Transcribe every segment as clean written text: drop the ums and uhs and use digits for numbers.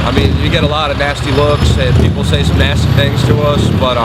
I mean, you get a lot of nasty looks and people say some nasty things to us, but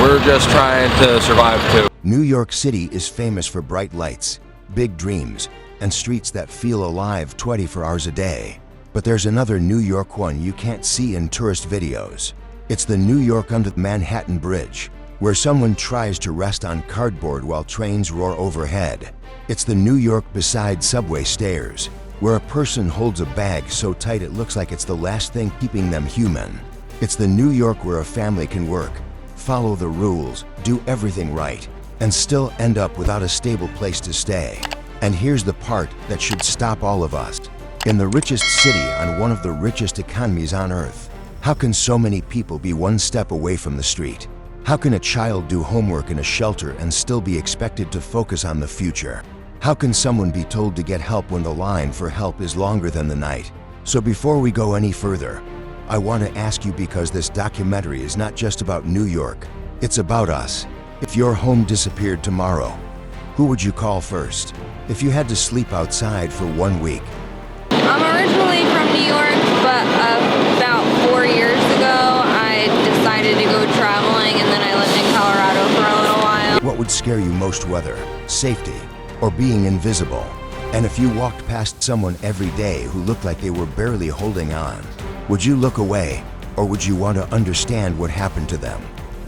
we're just trying to survive too. New York City is famous for bright lights, big dreams, and streets that feel alive 24 hours a day. But there's another New York one you can't see in tourist videos. It's the New York under the Manhattan Bridge, where someone tries to rest on cardboard while trains roar overhead. It's the New York beside subway stairs, where a person holds a bag so tight it looks like it's the last thing keeping them human. It's the New York where a family can work, follow the rules, do everything right, and still end up without a stable place to stay. And here's the part that should stop all of us. In the richest city on one of the richest economies on earth, how can so many people be one step away from the street? How can a child do homework in a shelter and still be expected to focus on the future? How can someone be told to get help when the line for help is longer than the night? So before we go any further, I want to ask you, because this documentary is not just about New York, it's about us. If your home disappeared tomorrow, who would you call first? If you had to sleep outside for 1 week? I'm originally from New York, but about 4 years ago, I decided to go traveling, and then I lived in Colorado for a little while. What would scare you most, whether safety or being invisible? And if you walked past someone every day who looked like they were barely holding on, would you look away, or would you want to understand what happened to them?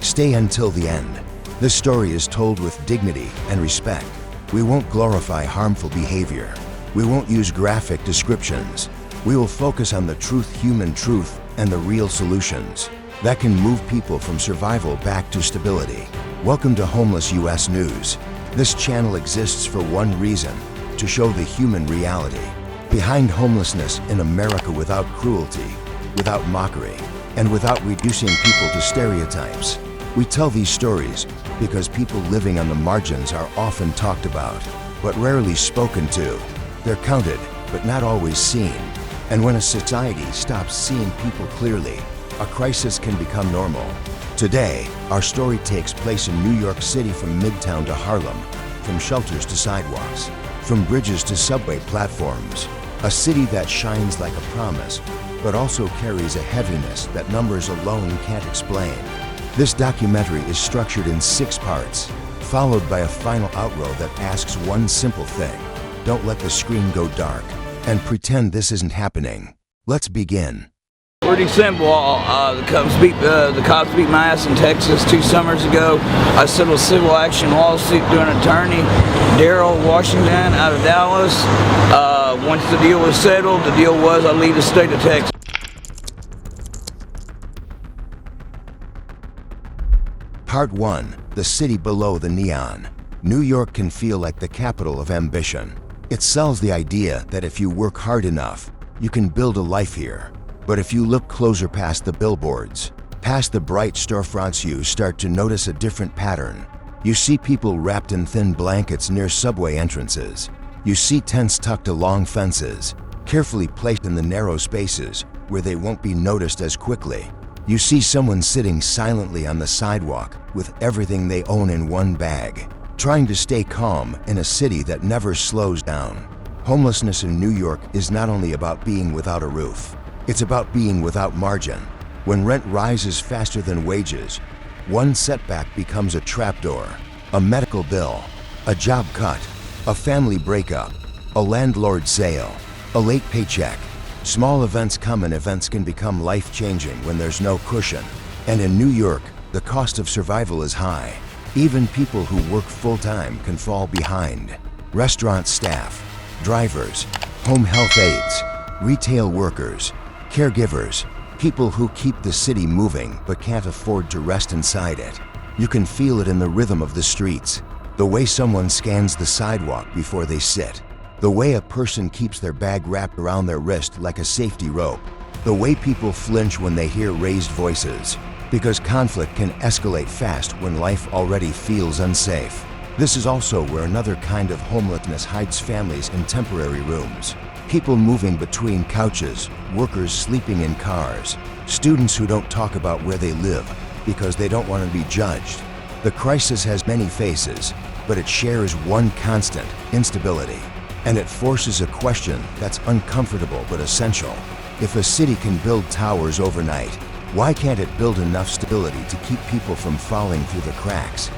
Stay until the end. This story is told with dignity and respect. We won't glorify harmful behavior. We won't use graphic descriptions. We will focus on the truth, human truth, and the real solutions that can move people from survival back to stability. Welcome to Homeless US News. This channel exists for one reason: to show the human reality behind homelessness in America, without cruelty, without mockery, and without reducing people to stereotypes. We tell these stories because people living on the margins are often talked about, but rarely spoken to. They're counted, but not always seen. And when a society stops seeing people clearly, a crisis can become normal. Today, our story takes place in New York City, from Midtown to Harlem, from shelters to sidewalks, from bridges to subway platforms. A city that shines like a promise, but also carries a heaviness that numbers alone can't explain. This documentary is structured in 6 parts, followed by a final outro that asks one simple thing: don't let the screen go dark, and pretend this isn't happening. Let's begin. Pretty simple. The cops beat my ass in Texas 2 summers ago. I settled a civil action lawsuit through an attorney, Daryl Washington, out of Dallas. Once the deal was settled, the deal was I'd leave the state of Texas. Part 1. The city below the neon. New York can feel like the capital of ambition. It sells the idea that if you work hard enough, you can build a life here. But if you look closer past the billboards, past the bright storefronts, you start to notice a different pattern. You see people wrapped in thin blankets near subway entrances. You see tents tucked along fences, carefully placed in the narrow spaces where they won't be noticed as quickly. You see someone sitting silently on the sidewalk with everything they own in one bag, trying to stay calm in a city that never slows down. Homelessness in New York is not only about being without a roof, it's about being without margin. When rent rises faster than wages, one setback becomes a trapdoor: a medical bill, a job cut, a family breakup, a landlord sale, a late paycheck. Small events come, and events can become life-changing when there's no cushion. And in New York, the cost of survival is high. Even people who work full-time can fall behind. Restaurant staff, drivers, home health aides, retail workers, caregivers, people who keep the city moving but can't afford to rest inside it. You can feel it in the rhythm of the streets, the way someone scans the sidewalk before they sit, the way a person keeps their bag wrapped around their wrist like a safety rope, the way people flinch when they hear raised voices, because conflict can escalate fast when life already feels unsafe. This is also where another kind of homelessness hides: families in temporary rooms, people moving between couches, workers sleeping in cars, students who don't talk about where they live because they don't want to be judged. The crisis has many faces, but it shares one constant: instability. And it forces a question that's uncomfortable but essential. If a city can build towers overnight, why can't it build enough stability to keep people from falling through the cracks?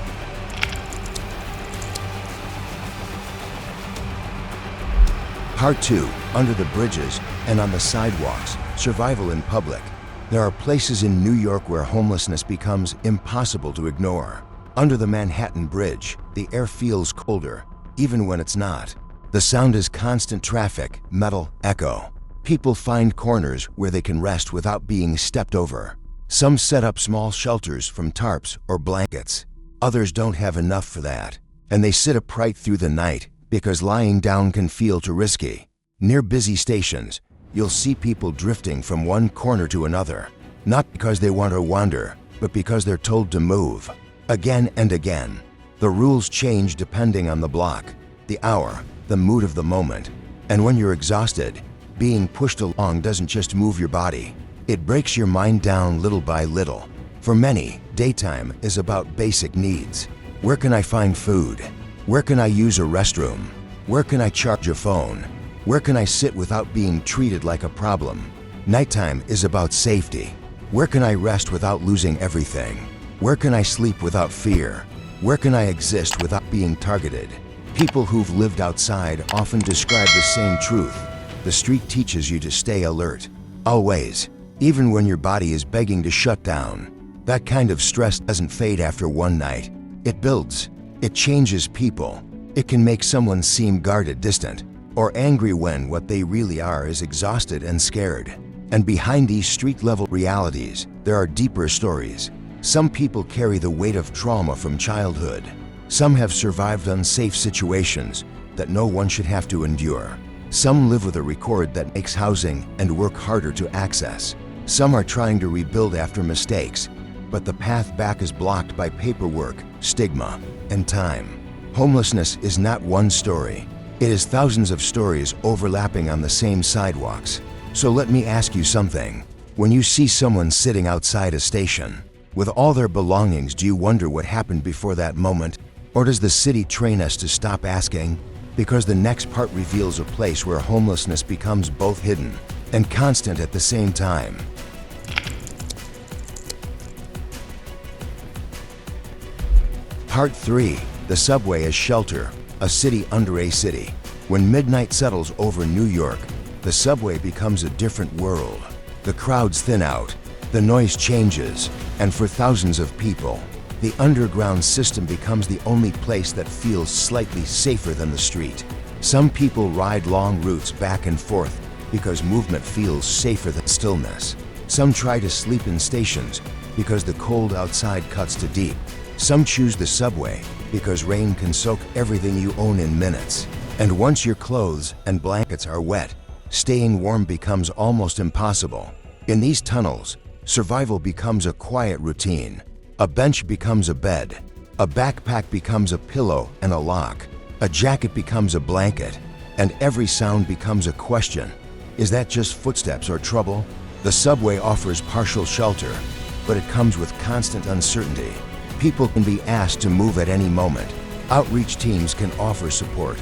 Part 2, under the bridges and on the sidewalks, survival in public. There are places in New York where homelessness becomes impossible to ignore. Under the Manhattan Bridge, the air feels colder, even when it's not. The sound is constant traffic, metal, echo. People find corners where they can rest without being stepped over. Some set up small shelters from tarps or blankets. Others don't have enough for that, and they sit upright through the night because lying down can feel too risky. Near busy stations, you'll see people drifting from one corner to another, not because they want to wander, but because they're told to move. Again and again. The rules change depending on the block, the hour, the mood of the moment. And when you're exhausted, being pushed along doesn't just move your body. It breaks your mind down little by little. For many, daytime is about basic needs. Where can I find food? Where can I use a restroom? Where can I charge a phone? Where can I sit without being treated like a problem? Nighttime is about safety. Where can I rest without losing everything? Where can I sleep without fear? Where can I exist without being targeted? People who've lived outside often describe the same truth. The street teaches you to stay alert. Always. Even when your body is begging to shut down. That kind of stress doesn't fade after one night. It builds. It changes people. It can make someone seem guarded, distant, or angry when what they really are is exhausted and scared. And behind these street-level realities, there are deeper stories. Some people carry the weight of trauma from childhood. Some have survived unsafe situations that no one should have to endure. Some live with a record that makes housing and work harder to access. Some are trying to rebuild after mistakes, but the path back is blocked by paperwork, stigma, and time. Homelessness is not one story. It is thousands of stories overlapping on the same sidewalks. So let me ask you something. When you see someone sitting outside a station, with all their belongings, do you wonder what happened before that moment? Or does the city train us to stop asking? Because the next part reveals a place where homelessness becomes both hidden and constant at the same time. Part 3. The subway as shelter, a city under a city. When midnight settles over New York, the subway becomes a different world. The crowds thin out, the noise changes, and for thousands of people, the underground system becomes the only place that feels slightly safer than the street. Some people ride long routes back and forth because movement feels safer than stillness. Some try to sleep in stations because the cold outside cuts too deep. Some choose the subway because rain can soak everything you own in minutes. And once your clothes and blankets are wet, staying warm becomes almost impossible. In these tunnels, survival becomes a quiet routine. A bench becomes a bed. A backpack becomes a pillow and a lock. A jacket becomes a blanket. And every sound becomes a question. Is that just footsteps or trouble? The subway offers partial shelter, but it comes with constant uncertainty. People can be asked to move at any moment. Outreach teams can offer support,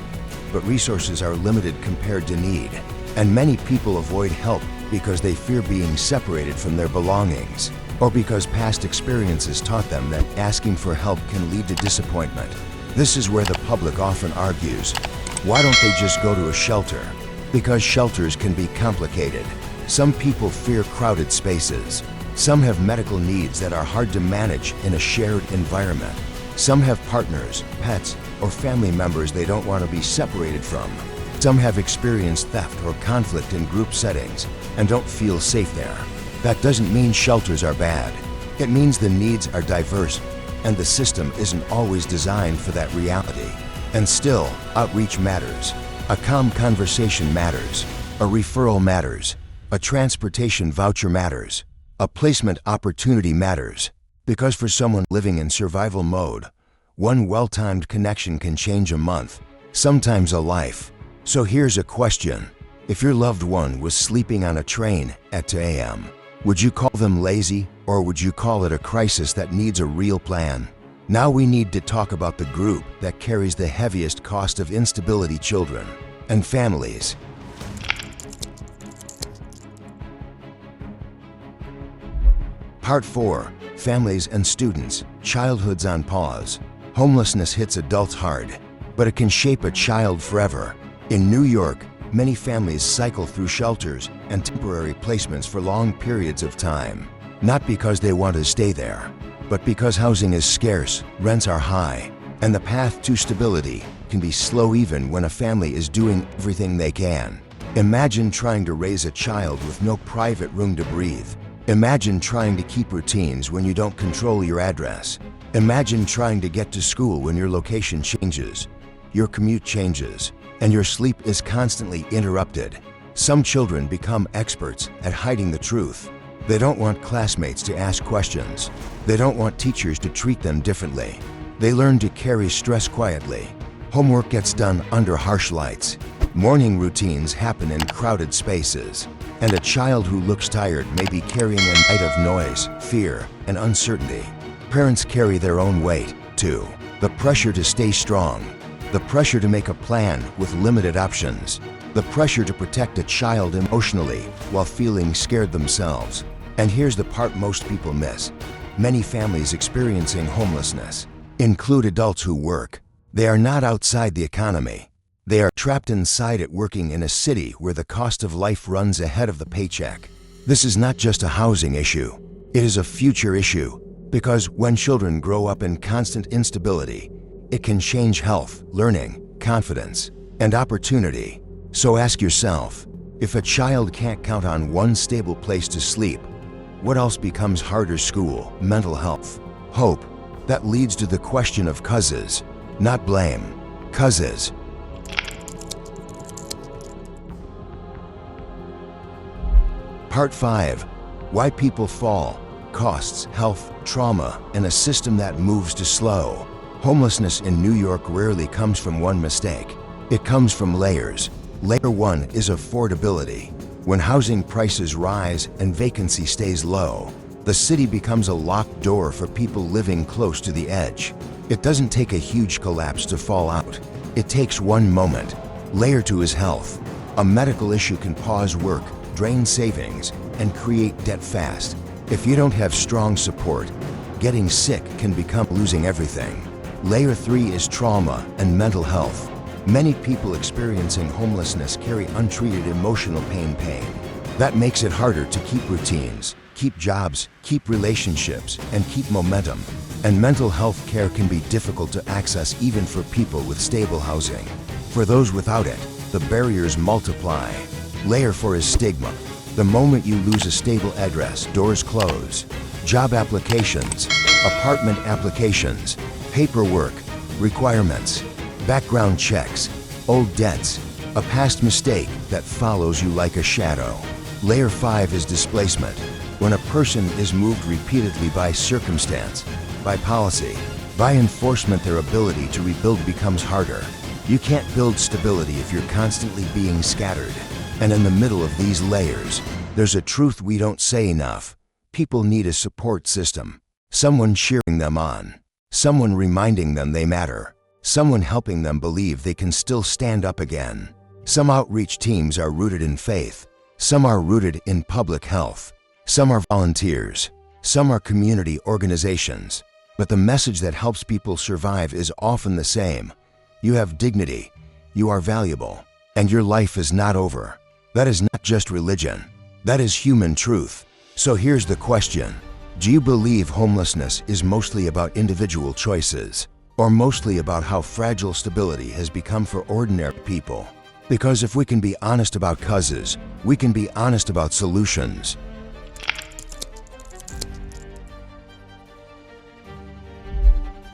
but resources are limited compared to need. And many people avoid help because they fear being separated from their belongings, or because past experiences taught them that asking for help can lead to disappointment. This is where the public often argues, why don't they just go to a shelter? Because shelters can be complicated. Some people fear crowded spaces. Some have medical needs that are hard to manage in a shared environment. Some have partners, pets, or family members they don't want to be separated from. Some have experienced theft or conflict in group settings and don't feel safe there. That doesn't mean shelters are bad. It means the needs are diverse and the system isn't always designed for that reality. And still, outreach matters. A calm conversation matters. A referral matters. A transportation voucher matters. A placement opportunity matters. Because for someone living in survival mode, one well-timed connection can change a month, sometimes a life. So here's a question. If your loved one was sleeping on a train at 2 a.m., would you call them lazy, or would you call it a crisis that needs a real plan? Now we need to talk about the group that carries the heaviest cost of instability: children and families. Part 4. Families and students, childhoods on pause. Homelessness hits adults hard, but it can shape a child forever. In New York, many families cycle through shelters and temporary placements for long periods of time. Not because they want to stay there, but because housing is scarce, rents are high, and the path to stability can be slow even when a family is doing everything they can. Imagine trying to raise a child with no private room to breathe. Imagine trying to keep routines when you don't control your address. Imagine trying to get to school when your location changes, your commute changes, and your sleep is constantly interrupted. Some children become experts at hiding the truth. They don't want classmates to ask questions. They don't want teachers to treat them differently. They learn to carry stress quietly. Homework gets done under harsh lights. Morning routines happen in crowded spaces. And a child who looks tired may be carrying a night of noise, fear, and uncertainty. Parents carry their own weight, too. The pressure to stay strong. The pressure to make a plan with limited options. The pressure to protect a child emotionally while feeling scared themselves. And here's the part most people miss. Many families experiencing homelessness include adults who work. They are not outside the economy. They are trapped inside it, working in a city where the cost of life runs ahead of the paycheck. This is not just a housing issue. It is a future issue. Because when children grow up in constant instability, it can change health, learning, confidence, and opportunity. So ask yourself, if a child can't count on one stable place to sleep, what else becomes harder? School, mental health, hope. That leads to the question of causes, not blame. Causes. Part 5. Why people fall. Costs, health, trauma, and a system that moves too slow. Homelessness in New York rarely comes from one mistake. It comes from layers. Layer 1 is affordability. When housing prices rise and vacancy stays low, the city becomes a locked door for people living close to the edge. It doesn't take a huge collapse to fall out. It takes one moment. Layer 2 is health. A medical issue can pause work, drain savings, and create debt fast. If you don't have strong support, getting sick can become losing everything. Layer 3 is trauma and mental health. Many people experiencing homelessness carry untreated emotional pain. That makes it harder to keep routines, keep jobs, keep relationships, and keep momentum. And mental health care can be difficult to access even for people with stable housing. For those without it, the barriers multiply. Layer 4 is stigma. The moment you lose a stable address, doors close. Job applications, apartment applications, paperwork, requirements, background checks, old debts, a past mistake that follows you like a shadow. Layer 5 is displacement. When a person is moved repeatedly by circumstance, by policy, by enforcement, their ability to rebuild becomes harder. You can't build stability if you're constantly being scattered. And in the middle of these layers, there's a truth we don't say enough. People need a support system. Someone cheering them on. Someone reminding them they matter. Someone helping them believe they can still stand up again. Some outreach teams are rooted in faith. Some are rooted in public health. Some are volunteers. Some are community organizations. But the message that helps people survive is often the same. You have dignity. You are valuable. And your life is not over. That is not just religion. That is human truth. So here's the question. Do you believe homelessness is mostly about individual choices, or mostly about how fragile stability has become for ordinary people? Because if we can be honest about causes, we can be honest about solutions.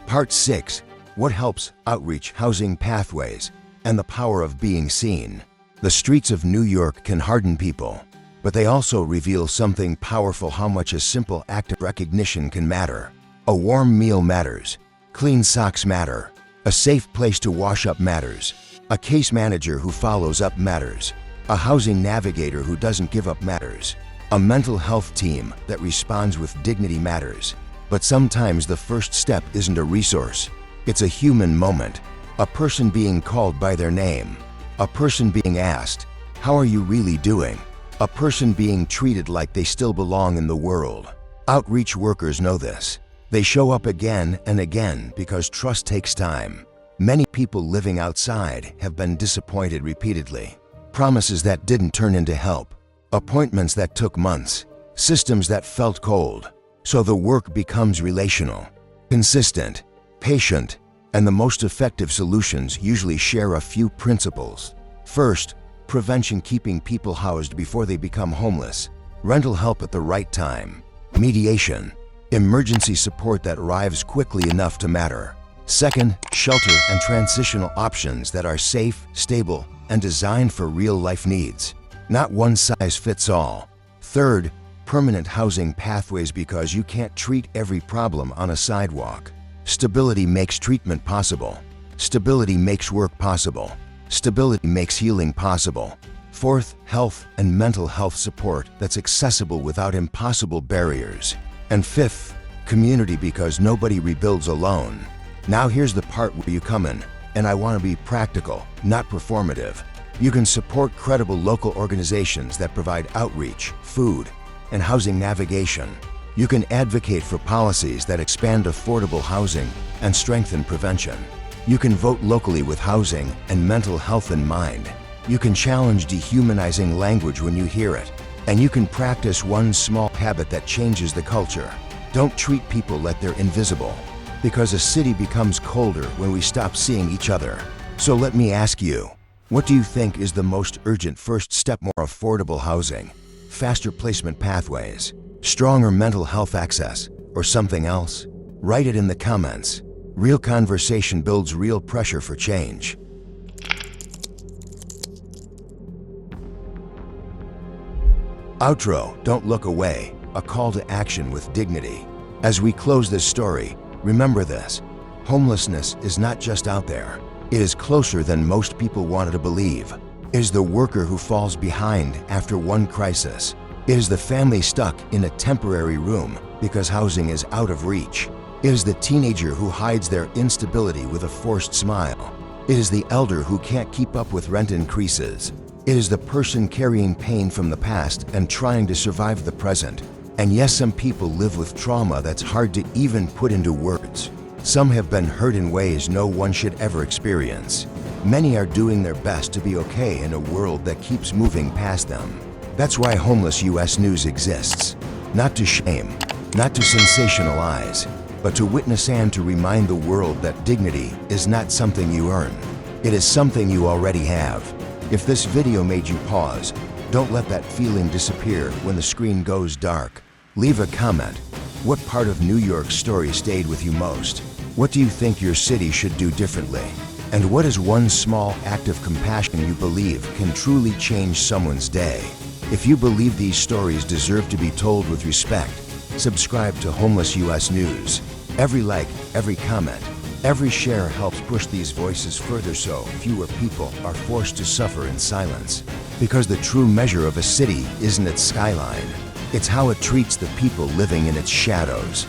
Part 6. What helps? Outreach, housing pathways, and the power of being seen. The streets of New York can harden people, but they also reveal something powerful: how much a simple act of recognition can matter. A warm meal matters. Clean socks matter. A safe place to wash up matters. A case manager who follows up matters. A housing navigator who doesn't give up matters. A mental health team that responds with dignity matters. But sometimes the first step isn't a resource. It's a human moment. A person being called by their name. A person being asked, "How are you really doing?" A person being treated like they still belong in the world. Outreach workers know this. They show up again and again because trust takes time. Many people living outside have been disappointed repeatedly. Promises that didn't turn into help. Appointments that took months. Systems that felt cold. So the work becomes relational, consistent, patient, and the most effective solutions usually share a few principles. First, prevention, keeping people housed before they become homeless. Rental help at the right time. Mediation, emergency support that arrives quickly enough to matter. Second, shelter and transitional options that are safe, stable, and designed for real-life needs. Not one size fits all. Third, permanent housing pathways, because you can't treat every problem on a sidewalk. Stability makes treatment possible. Stability makes work possible. Stability makes healing possible. Fourth, health and mental health support that's accessible without impossible barriers. And fifth, community, because nobody rebuilds alone. Now here's the part where you come in, and I want to be practical, not performative. You can support credible local organizations that provide outreach, food, and housing navigation. You can advocate for policies that expand affordable housing and strengthen prevention. You can vote locally with housing and mental health in mind. You can challenge dehumanizing language when you hear it. And you can practice one small habit that changes the culture. Don't treat people like they're invisible, because a city becomes colder when we stop seeing each other. So let me ask you, what do you think is the most urgent first step? More affordable housing, faster placement pathways, stronger mental health access, or something else? Write it in the comments. Real conversation builds real pressure for change. Outro, don't look away, a call to action with dignity. As we close this story, remember this: homelessness is not just out there. It is closer than most people wanted to believe. It is the worker who falls behind after one crisis. It is the family stuck in a temporary room because housing is out of reach. It is the teenager who hides their instability with a forced smile. It is the elder who can't keep up with rent increases. It is the person carrying pain from the past and trying to survive the present. And yes, some people live with trauma that's hard to even put into words. Some have been hurt in ways no one should ever experience. Many are doing their best to be okay in a world that keeps moving past them. That's why Homeless US News exists. Not to shame, not to sensationalize, but to witness and to remind the world that dignity is not something you earn. It is something you already have. If this video made you pause, don't let that feeling disappear when the screen goes dark. Leave a comment. What part of New York's story stayed with you most? What do you think your city should do differently? And what is one small act of compassion you believe can truly change someone's day? If you believe these stories deserve to be told with respect, subscribe to Homeless US News. Every like, every comment, every share helps push these voices further so fewer people are forced to suffer in silence. Because the true measure of a city isn't its skyline, it's how it treats the people living in its shadows.